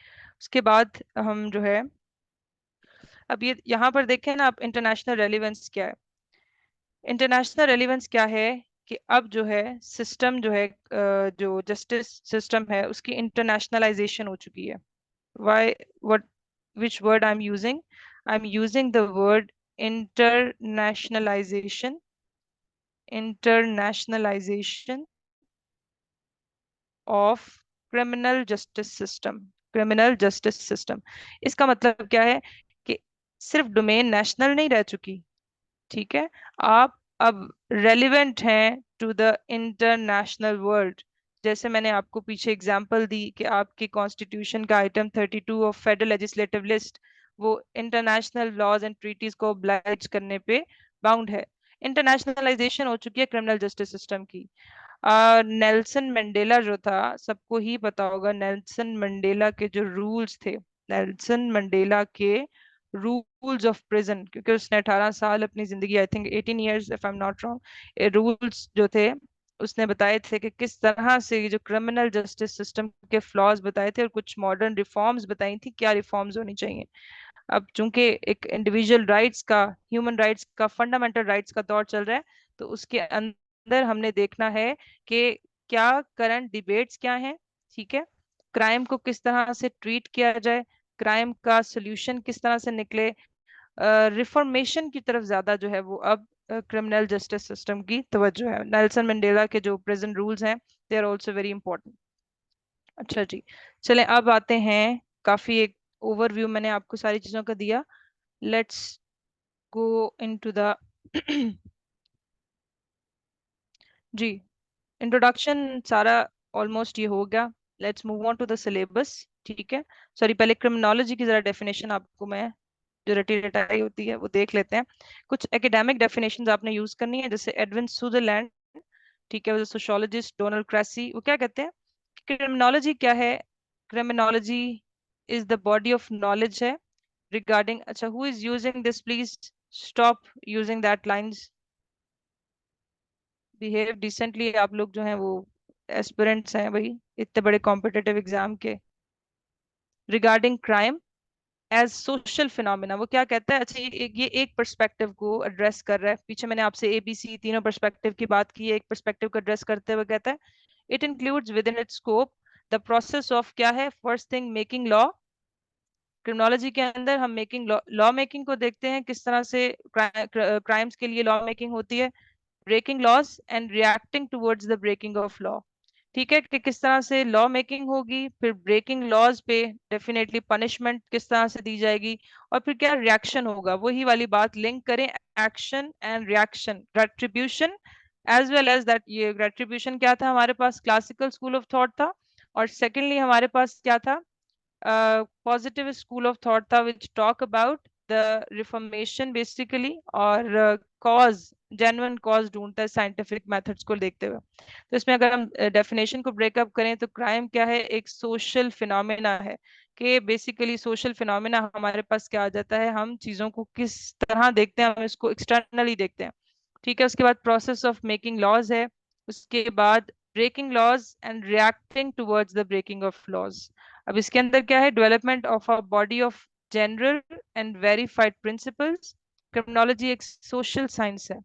उसके बाद हम जो है अब ये यहाँ पर देखें ना, आप इंटरनेशनल रेलिवेंस क्या है। इंटरनेशनल रेलिवेंस क्या है कि अब जो है सिस्टम जो है जो जस्टिस सिस्टम है उसकी इंटरनेशनलाइजेशन हो चुकी है। Why, what, which word I'm using? I'm using the word internationalization. Internationalization of criminal justice system. criminal justice system इसका मतलब क्या है कि सिर्फ डोमेन नेशनल नहीं रह चुकी, ठीक है, आप अब रेलिवेंट हैं टू द इंटरनेशनल वर्ल्ड। जैसे मैंने आपको पीछे एग्जांपल दी कि आपके कॉन्स्टिट्यूशन का item 32 of federal legislative list वो इंटरनेशनल लॉज एंड ट्रीटीज को ऑब्लाइज करने पे बाउंड है। इंटरनेशनलाइजेशन हो चुकी है क्रिमिनल जस्टिस सिस्टम की। नेल्सन मंडेला जो था, सबको ही पता होगा नेल्सन मंडेला के जो रूल्स थे, नेल्सन मंडेला के रूल्स ऑफ प्रिजन, क्योंकि उसने 18 साल अपनी जिंदगी, I think 18 years if I am not wrong, rules जो थे उसने बताए थे कि किस तरह से ये जो क्रिमिनल जस्टिस सिस्टम के फ्लॉज बताए थे और कुछ मॉडर्न रिफॉर्म्स बताई थी, क्या रिफॉर्म्स होनी चाहिए। अब चूंकि एक इंडिविजुअल राइट्स का, ह्यूमन राइट्स का, फंडामेंटल राइट्स का दौर चल रहा है, तो उसके अंदर हमने देखना है कि क्या करंट डिबेट्स क्या हैं, ठीक है, क्राइम को किस तरह से ट्रीट किया जाए, क्राइम का सोल्यूशन किस तरह से निकले। रिफॉर्मेशन की तरफ ज्यादा जो है वो अब क्रिमिनल जस्टिस सिस्टम की तवज्जो है। नेल्सन मंडेला के जो प्रेजेंट रूल्स हैं they are also very important. अच्छा जी, चलें अब आते हैं, काफी एक ओवरव्यू मैंने आपको सारी चीजों का दिया। लेट्स गो इनटू द जी, इंट्रोडक्शन सारा ऑलमोस्ट ये हो गया। Let's move on to the syllabus. ठीक है, सॉरी, पहले क्रिमिनोलॉजी की जरा डेफिनेशन आपको मैं, जो रटी रटाई होती है वो देख लेते हैं। कुछ एकेडमिक डेफिनेशंस आपने यूज करनी है, जैसे एडविन सुदरलैंड, ठीक है, सोशोलॉजिस्ट डोनाल्ड क्रेसी, वो क्या कहते हैं, क्रिमिनोलॉजी क्या है। Criminology is the body of knowledge है रिगार्डिंग, अच्छा who is using this, please stop using that lines, behave decently आप लोग जो हैं वो एस्पिरेंट्स हैं भाई इतने बड़े कॉम्पिटिटिव एग्जाम के। Regarding crime as social phenomena, वो क्या कहता है, अच्छा ये एक पर्सपेक्टिव को एड्रेस कर रहा है। पीछे मैंने आपसे एबीसी तीनों पर्सपेक्टिव की बात की है, एक पर्सपेक्टिव को एड्रेस करते हुए कहता है it includes with in its scope the process of, क्या है, first thing making law. Criminology के अंदर हम मेकिंग लॉ मेकिंग को देखते हैं, किस तरह से क्राइम्स के लिए लॉ मेकिंग होती है, breaking laws and reacting towards the breaking of law. ठीक है, कि किस तरह से लॉ मेकिंग होगी, फिर ब्रेकिंग लॉज पे डेफिनेटली पनिशमेंट किस तरह से दी जाएगी, और फिर क्या रिएक्शन होगा, वही वाली बात लिंक करें, action and reaction, retribution as well as that. ये रेट्रीब्यूशन क्या था, हमारे पास क्लासिकल स्कूल ऑफ थॉट था, और सेकेंडली हमारे पास क्या था, पॉजिटिव स्कूल ऑफ थॉट था, which talk about the reformation basically, और कॉज, जेन्युइन कॉज ढूंढता है साइंटिफिक मेथड्स को देखते हुए। तो इसमें अगर हम डेफिनेशन को ब्रेकअप करें तो क्राइम क्या है, एक सोशल फिनोमेना है, कि बेसिकली सोशल फिनोमेना हमारे पास क्या आ जाता है, हम चीज़ों को किस तरह देखते हैं, हम इसको एक्सटर्नली देखते हैं। ठीक है, उसके बाद प्रोसेस ऑफ मेकिंग लॉज है, उसके बाद breaking laws and reacting towards the breaking of laws. अब इसके अंदर क्या है, development of a body of general and verified principles. Criminology एक सोशल साइंस है,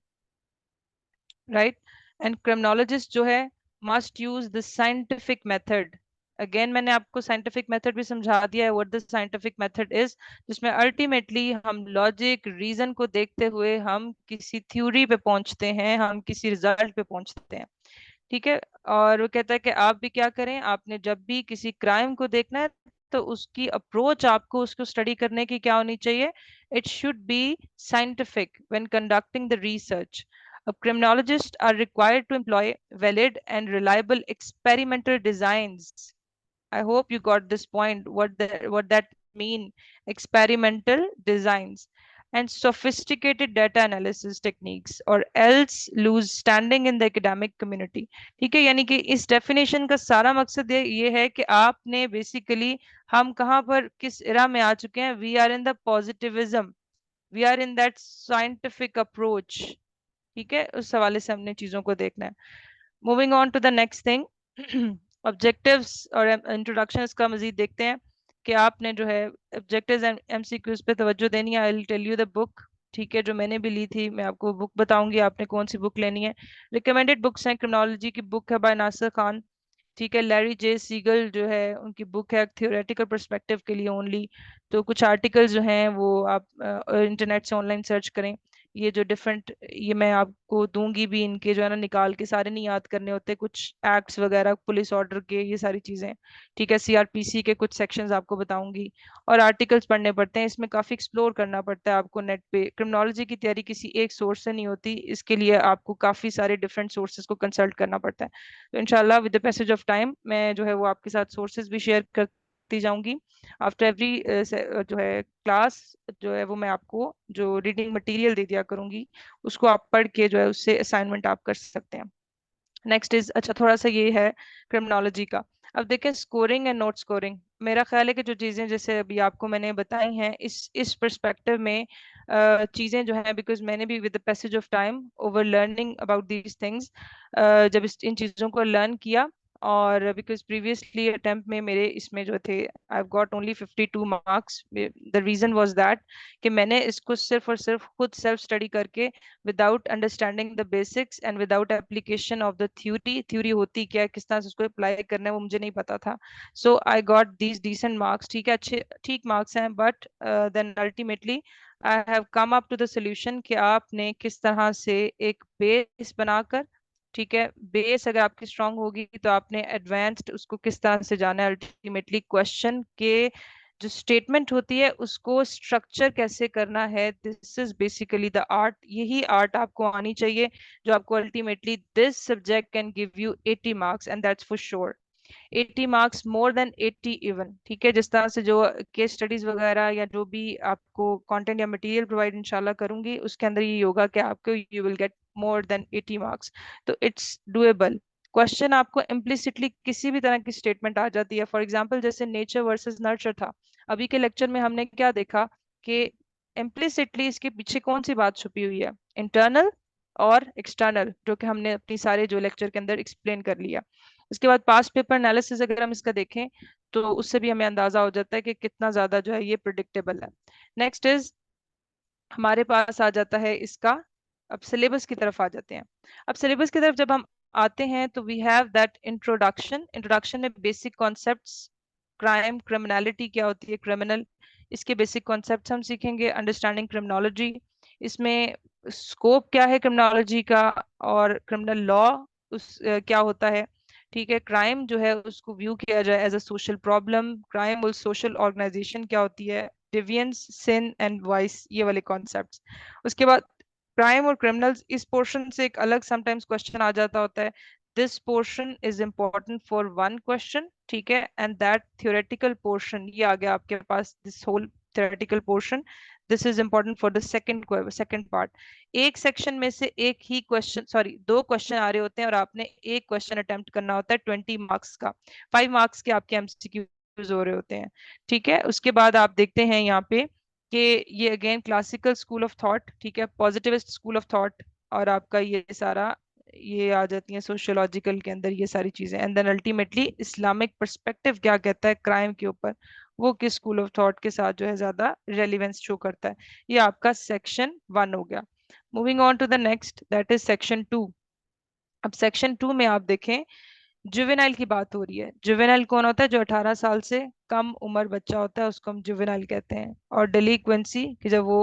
राइट, एंड क्रिमिनोलॉजिस्ट जो है must use the scientific method. Again मैंने आपको साइंटिफिक मेथड भी समझा दिया है, what the scientific method is, जिसमें अल्टीमेटली हम लॉजिक रीजन को देखते हुए हम किसी थ्योरी पे पहुंचते हैं, हम किसी रिजल्ट पे पहुंचते हैं। ठीक है, और वो कहता है कि आप भी क्या करें, आपने जब भी किसी क्राइम को देखना है तो उसकी अप्रोच आपको उसको स्टडी करने की क्या होनी चाहिए, it should be scientific when conducting the research. Criminologists are required to employ valid and reliable experimental designs. I hope you got this point. What that mean? Experimental designs and sophisticated data analysis techniques, or else lose standing in the academic community. ठीक है, यानी कि इस definition का सारा मकसद ये है कि आपने बेसिकली, हम कहाँ पर किस इरा में आ चुके हैं, we are in the positivism, we are in that scientific approach. ठीक है, उस हवाले से हमने चीजों को देखना है। Moving on to the next thing, objectives और इंट्रोडक्शन इसका मजीद देखते हैं कि आपने जो है ऑब्जेक्टिव्स एंड एमसीक्यूज पे तवज्जो देनी है। I will tell you the book, ठीक है, जो मैंने भी ली थी, मैं आपको बुक बताऊंगी आपने कौन सी बुक लेनी है। रिकमेंडेड बुक्स हैं, क्रिमिनोलॉजी की बुक है बाय नासिर खान, ठीक है, लैरी जे सीगल जो है उनकी बुक है थियोरेटिकल पर्सपेक्टिव के लिए ओनली। तो कुछ आर्टिकल्स जो हैं वो आप इंटरनेट से ऑनलाइन सर्च करें। ये जो डिफरेंट, ये मैं आपको दूंगी भी, इनके जो है ना निकाल के, सारे नहीं याद करने होते, कुछ एक्ट्स वगैरह पुलिस ऑर्डर के, ये सारी चीजें। ठीक है, सीआरपीसी के कुछ सेक्शंस आपको बताऊंगी, और आर्टिकल्स पढ़ने पड़ते हैं, इसमें काफी एक्सप्लोर करना पड़ता है आपको नेट पे। क्रिमिनोलॉजी की तैयारी किसी एक सोर्स से नहीं होती, इसके लिए आपको काफी सारे डिफरेंट सोर्सेज को कंसल्ट करना पड़ता है। तो इंशाल्लाह with the passage of time मैं जो है वो आपके साथ सोर्सेज भी शेयर करती जाऊंगी। आफ्टर एवरी जो है क्लास, जो है वो मैं आपको जो रीडिंग मटेरियल दे दिया करूंगी, उसको आप पढ़ के जो है उससे असाइनमेंट आप कर सकते हैं। नेक्स्ट इज, अच्छा थोड़ा सा ये है क्रिमिनोलॉजी का। अब देखें स्कोरिंग एंड नोट स्कोरिंग, मेरा ख्याल है कि जो चीज़ें जैसे अभी आपको मैंने बताई हैं, इस पर्सपेक्टिव में चीज़ें जो हैं, बिकॉज मैंने भी with the passage of time over learning about these things, जब इन चीज़ों को लर्न किया, और बिकॉज प्रीवियसली अटेम्प्ट में मेरे इसमें जो थे, I got only 52 marks. The reason was that कि मैंने इसको सिर्फ और सिर्फ खुद सेल्फ स्टडी करके, without understanding the basics and without application of the theory, theory होती क्या है, किस तरह से उसको अप्लाई करना है, वो मुझे नहीं पता था। So I got these decent marks, ठीक है, अच्छे ठीक मार्क्स हैं, but then ultimately I have come up to the solution कि आपने किस तरह से एक बेस बनाकर, ठीक है, बेस अगर आपकी स्ट्रांग होगी तो आपने एडवांस्ड उसको किस तरह से जाना है, अल्टीमेटली क्वेश्चन के जो स्टेटमेंट होती है उसको स्ट्रक्चर कैसे करना है, this is basically the art. यही आर्ट आपको आनी चाहिए, जो आपको ultimately this subject can give you 80 marks, and that's for sure. 80 marks, more than 80 even, ठीक है, जिस तरह से जो केस स्टडीज वगैरह या जो भी आपको कंटेंट या मटेरियल प्रोवाइड इंशाल्लाह करूंगी, उसके अंदर ये होगा कि आपको you will get more than 80 marks. तो इट्स डुएबल। क्वेश्चन आपको इम्प्लिसिटली किसी भी तरह की स्टेटमेंट आ जाती है, फॉर एग्जाम्पल जैसे नेचर वर्सेस नर्चर था, अभी के लेक्चर में हमने क्या देखा कि इम्प्लिसिटली इसके पीछे कौन सी बात छुपी हुई है, इंटरनल और एक्सटर्नल, जो कि हमने अपनी सारे जो लेक्चर के अंदर एक्सप्लेन कर लिया। उसके बाद पास्ट पेपर एनालिसिस अगर हम इसका देखें तो उससे भी हमें अंदाजा हो जाता है कि कितना ज्यादा जो है ये प्रिडिक्टेबल है। नेक्स्ट इज, हमारे पास आ जाता है इसका, अब सिलेबस की तरफ आ जाते हैं। अब सिलेबस की तरफ जब हम आते हैं तो we have that introduction. Introduction में बेसिक कॉन्सेप्ट्स, क्राइम, क्रिमिनलिटी क्या होती है, क्रिमिनल, इसके बेसिक कॉन्सेप्ट्स हम सीखेंगे। अंडरस्टैंडिंग क्रिमिनोलॉजी, इसमें स्कोप क्या है क्रिमिनोलॉजी का, और क्रिमिनल लॉ क्या होता है। ठीक है, क्राइम जो है उसको व्यू किया जाए as a social problem, crime और सोशल ऑर्गेनाइजेशन क्या होती है, डिवियंस, सिन एंड वाइस, ये वाले कॉन्सेप्ट्स। उसके बाद क्राइम और क्रिमिनल्स, इस पोर्शन से एक अलग समटाइम्स क्वेश्चन आ जाता होता है। This portion is important for one question, ठीक है, एंड दैट थियोरेटिकल पोर्शन, ये आ गया आपके पास, this whole theoretical portion, this is important for the second part. एक सेक्शन में से एक ही क्वेश्चन, सॉरी, दो क्वेश्चन आ रहे होते हैं और आपने एक क्वेश्चन अटेम्प्ट करना होता है 20 मार्क्स का। 5 मार्क्स के आपके एमसीक्यू यूज हो रहे होते हैं। ठीक है, उसके बाद आप देखते हैं यहाँ पे कि ये again classical school of thought, ठीक है, पॉजिटिविस्ट स्कूल ऑफ थॉट, और आपका ये सारा ये आ जाती है सोशियोलॉजिकल के अंदर ये सारी चीजें, and then ultimately Islamic perspective क्या कहता है क्राइम के ऊपर, वो किस स्कूल ऑफ थॉट के साथ जो है ज्यादा रेलिवेंस शो करता है। ये आपका सेक्शन 1 हो गया। Moving on to the next, that is section 2। अब सेक्शन 2 में आप देखें, जुवेनाइल की बात हो रही है। जुवेनाइल कौन होता है? जो 18 साल से कम उम्र बच्चा होता है उसको हम जुवेनाइल कहते हैं। और डेलिक्वेंसी कि जब वो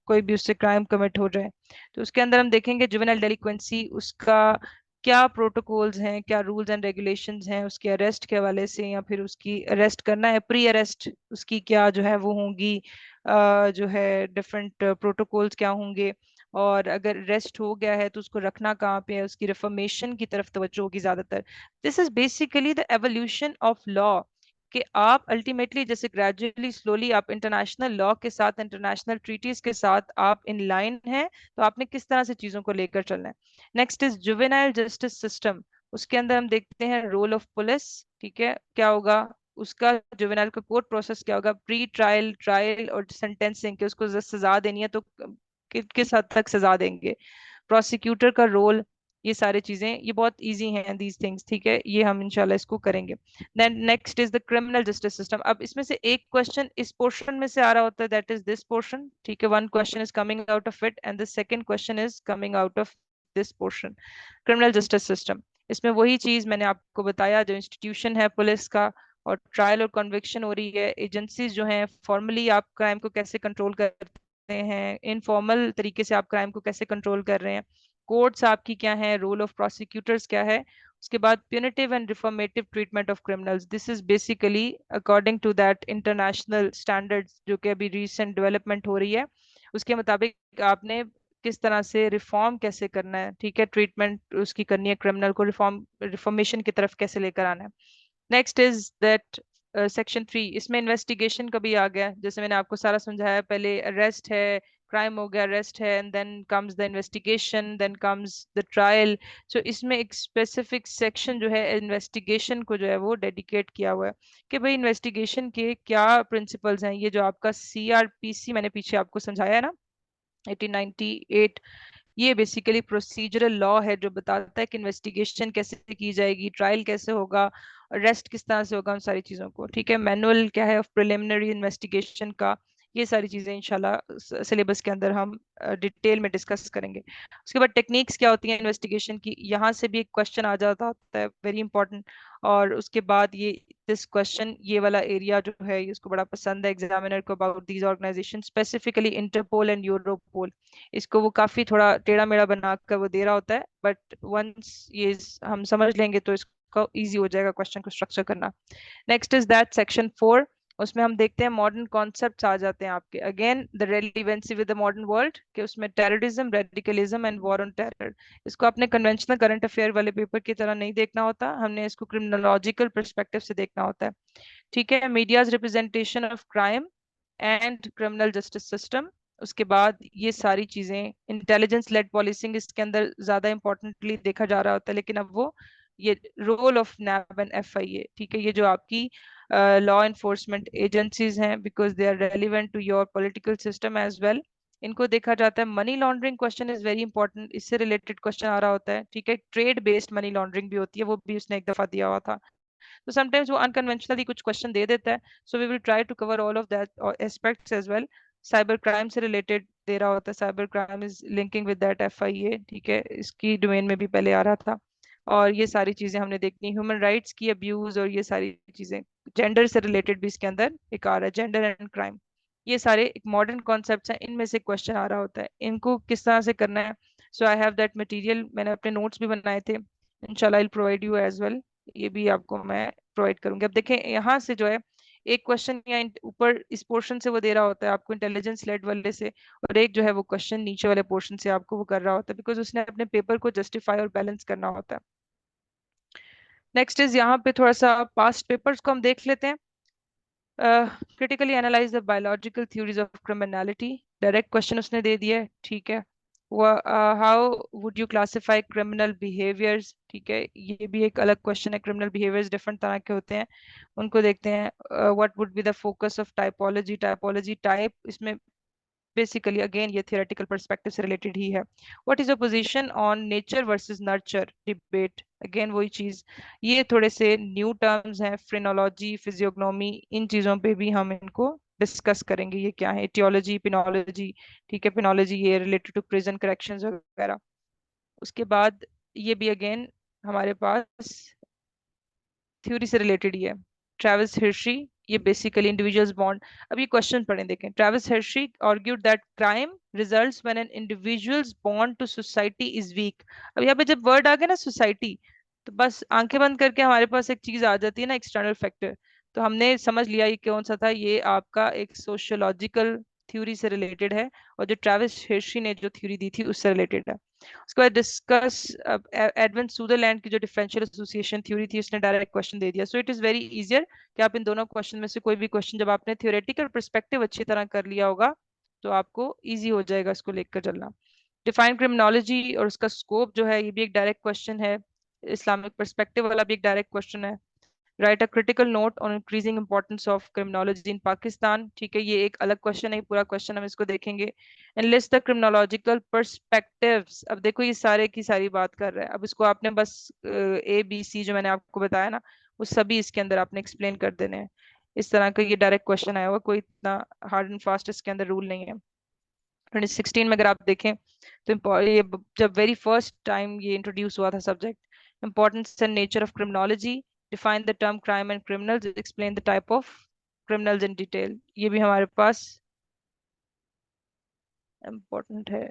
कोई भी उससे क्राइम कमिट हो जाए, तो उसके अंदर हम देखेंगे जुवेनाइल डेलिक्वेंसी, उसका क्या प्रोटोकॉल्स हैं, क्या रूल्स एंड रेगुलेशंस हैं उसके अरेस्ट के हवाले से, या फिर उसकी अरेस्ट करना है प्री अरेस्ट, उसकी क्या जो है वो होंगी, जो है डिफरेंट प्रोटोकॉल्स क्या होंगे, और अगर अरेस्ट हो गया है तो उसको रखना कहाँ पे है, उसकी रिफॉर्मेशन की तरफ तवज्जो होगी ज्यादातर। This is basically the evolution of law, कि आप अल्टीमेटली जैसे ग्रेजुअली स्लोली आप इंटरनेशनल लॉ के साथ, इंटरनेशनल ट्रीटीज के साथ आप इन लाइन हैं, तो आपने किस तरह से चीजों को लेकर चलना है। Next is juvenile justice system. उसके अंदर हम देखते हैं रोल ऑफ पुलिस, ठीक है, क्या होगा उसका, जुवेनाइल का कोर्ट प्रोसेस क्या होगा, प्री ट्रायल, ट्रायल और सेंटेंसिंग, कि उसको सजा देनी है तो किस हद तक सजा देंगे, प्रोसिक्यूटर का रोल, ये सारी चीजें ये बहुत इजी हैं दीज थिंग्स, ठीक है, ये हम इंशाल्लाह इसको करेंगे। Then next is the criminal justice system. अब इसमें से एक क्वेश्चन इस पोर्शन में से आ रहा होता है, दैट इज दिस पोर्शन, ठीक है, one question is coming out of it and the second question is coming out of this portion, criminal justice system. इसमें वही चीज मैंने आपको बताया, जो इंस्टीट्यूशन है पुलिस का, और ट्रायल और कन्विक्शन हो रही है, एजेंसीज जो हैं, फॉर्मली आप क्राइम को कैसे कंट्रोल करते हैं, इनफॉर्मल तरीके से आप क्राइम को कैसे कंट्रोल कर रहे हैं, कोर्ट्स आपकी क्या है, रोल ऑफ प्रोसिक्यूटर्स क्या है, उसके बाद punitive and reformative treatment of criminals. This is basically according to that international standards जो कि अभी रिसेंट डेवलपमेंट हो रही है, उसके मुताबिक आपने किस तरह से रिफॉर्म कैसे करना है, ठीक है, ट्रीटमेंट उसकी करनी है क्रिमिनल को, रिफॉर्मेशन की तरफ कैसे लेकर आना है। नेक्स्ट इज दैट सेक्शन 3, इसमें इन्वेस्टिगेशन का भी आ गया, जैसे मैंने आपको सारा समझाया, पहले अरेस्ट है, क्राइम हो गया, अरेस्ट है, and then comes the investigation, then comes the trial. So इसमें एक स्पेसिफिक सेक्शन जो है इन्वेस्टिगेशन को जो है वो डेडिकेट किया हुआ है, कि भाई इन्वेस्टिगेशन के क्या प्रिंसिपल्स हैं, ये जो आपका CRPC मैंने पीछे आपको समझाया है ना, 1898, ये बेसिकली प्रोसीजरल लॉ है जो बताता है कि इन्वेस्टिगेशन कैसे की जाएगी, ट्रायल कैसे होगा, अरेस्ट किस तरह से होगा, उन सारी चीज़ों को, ठीक है, मैनुअल क्या है ऑफ प्रिलिमिनरी इन्वेस्टिगेशन का, ये सारी चीज़ें इंशाल्लाह सिलेबस के अंदर हम डिटेल में डिस्कस करेंगे। उसके बाद टेक्निक्स क्या होती हैं इन्वेस्टिगेशन की, यहाँ से भी एक क्वेश्चन आ जाता होता है, वेरी इंपॉर्टेंट। और उसके बाद ये दिस क्वेश्चन, ये वाला एरिया जो है इसको बड़ा पसंद है एग्जामिनर को, about these organization, specifically Interpol and Europol. इसको वो काफी थोड़ा टेढ़ा मेढ़ा बनाकर वो दे रहा होता है, बट वंस ये हम समझ लेंगे तो इसको इजी हो जाएगा क्वेश्चन को स्ट्रक्चर करना। नेक्स्ट इज दैट सेक्शन 4, उसमें हम देखते हैं मॉडर्न कॉन्सेप्ट्स आ जाते हैं आपके, again the relevancy with the modern world, कि उसमें terrorism, radicalism and war on terror. इसको अपने कन्वेंशनल करंट अफेयर वाले पेपर की तरह नहीं देखना होता, हमने इसको क्रिमिनोलॉजिकल परस्पेक्टिव से देखना होता है, ठीक है। Media's representation of crime and criminal justice system. उसके बाद ये सारी चीजें इंटेलिजेंस लेड पॉलिसिंग इसके अंदर ज्यादा इंपॉर्टेंटली देखा जा रहा होता है, लेकिन अब वो ये role of NAB and FIA, ठीक है, ये जो आपकी लॉ इन्फोर्समेंट एजेंसीज हैं, because they are relevant to your political system as well, इनको देखा जाता है। Money laundering question is very important, इससे रिलेटेड क्वेश्चन आ रहा होता है, ठीक है, ट्रेड बेस्ड मनी लॉन्ड्रिंग भी होती है, वो भी उसने एक दफा दिया हुआ था, तो समटाइम्स वो अनकन्वेंशनली कुछ क्वेश्चन दे देता है, so we will try to cover all of that aspects as well. Cyber crime से रिलेटेड दे रहा होता है, cyber crime is linking with that FIA, ठीक है, इसकी डोमेन में भी पहले आ रहा था। और ये सारी चीजें हमने देखनी, ह्यूमन राइट्स की अब्यूज और ये सारी चीजें, जेंडर से रिलेटेड भी इसके अंदर एक आ रहा है, जेंडर एंड क्राइम, ये सारे एक मॉडर्न कॉन्सेप्ट्स हैं, इनमें से क्वेश्चन आ रहा होता है, इनको किस तरह से करना है। So I have that material, मैंने अपने नोट्स भी बनाए थे, इंशाल्लाह I provide you as well, ये भी आपको मैं प्रोवाइड करूंगी। अब देखें यहाँ से जो है एक क्वेश्चन या ऊपर इस पोर्शन से वो दे रहा होता है आपको इंटेलिजेंस लेड वाले से, और एक जो है वो क्वेश्चन नीचे वाले पोर्शन से आपको वो कर रहा होता है, बिकॉज उसने अपने पेपर को जस्टिफाई और बैलेंस करना होता है। नेक्स्ट इज यहाँ पे थोड़ा सा पास्ट पेपर्स को हम देख लेते हैं। Critically analyse the biological theories of criminality, direct question उसने दे दिया है, ठीक है। How would you classify criminal behaviours, ठीक है, ये भी एक अलग क्वेश्चन है। क्रिमिनल बिहेवियर्स डिफरेंट तरह के होते हैं, उनको देखते हैं। What would be the focus of typology, typology type, इसमें बेसिकली अगेन ये थियोरेटिकल पर्सपेक्टिव से रिलेटेड ही है। What is a position on nature versus nurture debate, again वही चीज। ये थोड़े से न्यू टर्म्स हैं, फ्रेनोलॉजी, फिजियोग्नोमी, इन चीजों पे भी हम इनको डिस्कस करेंगे। ये क्या है, एटियोलॉजी, पिनोलॉजी, ठीक है, पिनोलॉजी ये रिलेटेड टू प्रिजन करेक्शंस वगैरह। उसके बाद ये भी अगेन हमारे पास थ्योरी से रिलेटेड ही है। ट्रेविस हिर्शी, ये बेसिकली इंडिविजुअल्स बॉन्ड। अब ये क्वेश्चन पढ़ें, देखें। Travis Hirschi argued that crime results when an individuals bond to society is weak. अब यहाँ पे जब वर्ड आ गया ना सोसाइटी, तो बस आंखें बंद करके हमारे पास एक चीज आ जाती है ना, एक्सटर्नल फैक्टर। तो हमने समझ लिया ये कौन सा था, ये आपका एक सोशियोलॉजिकल थ्योरी से रिलेटेड है, और जो ट्रेविस हिर्शी ने जो थ्योरी दी थी उससे रिलेटेड है। उसके बाद डिस्कस एडविन सुदरलैंड की जो डिफरेंशियल एसोसिएशन थ्योरी थी, उसने डायरेक्ट क्वेश्चन दे दिया। So it is very easier कि आप इन दोनों क्वेश्चन में से कोई भी क्वेश्चन, जब आपने थ्योरेटिकल पर्सपेक्टिव अच्छी तरह कर लिया होगा, तो आपको इजी हो जाएगा इसको लेकर चलना। डिफाइन क्रिमिनोलॉजी और उसका स्कोप जो है, ये भी एक डायरेक्ट क्वेश्चन है। इस्लामिक पर्सपेक्टिव वाला भी एक डायरेक्ट क्वेश्चन है। Write a critical note on increasing importance of criminology in Pakistan, ठीक है, ये एक अलग क्वेश्चन है, पूरा क्वेश्चन हम इसको देखेंगे। And list the criminological perspectives. अब देखो ये सारे की सारी बात कर रहा है, अब इसको आपने बस ABC जो मैंने आपको बताया ना, वो सभी इसके अंदर आपने एक्सप्लेन कर देने हैं। इस तरह का ये डायरेक्ट क्वेश्चन आया हुआ, कोई इतना हार्ड एंड फास्ट इसके अंदर रूल नहीं है। 2016 में अगर आप देखें तो ये जब वेरी फर्स्ट टाइम ये इंट्रोड्यूस हुआ था subject, importance and nature of criminology, define the term crime and criminals, explain the type of criminals in detail, ये भी हमारे पास इम्पोर्टेंट है।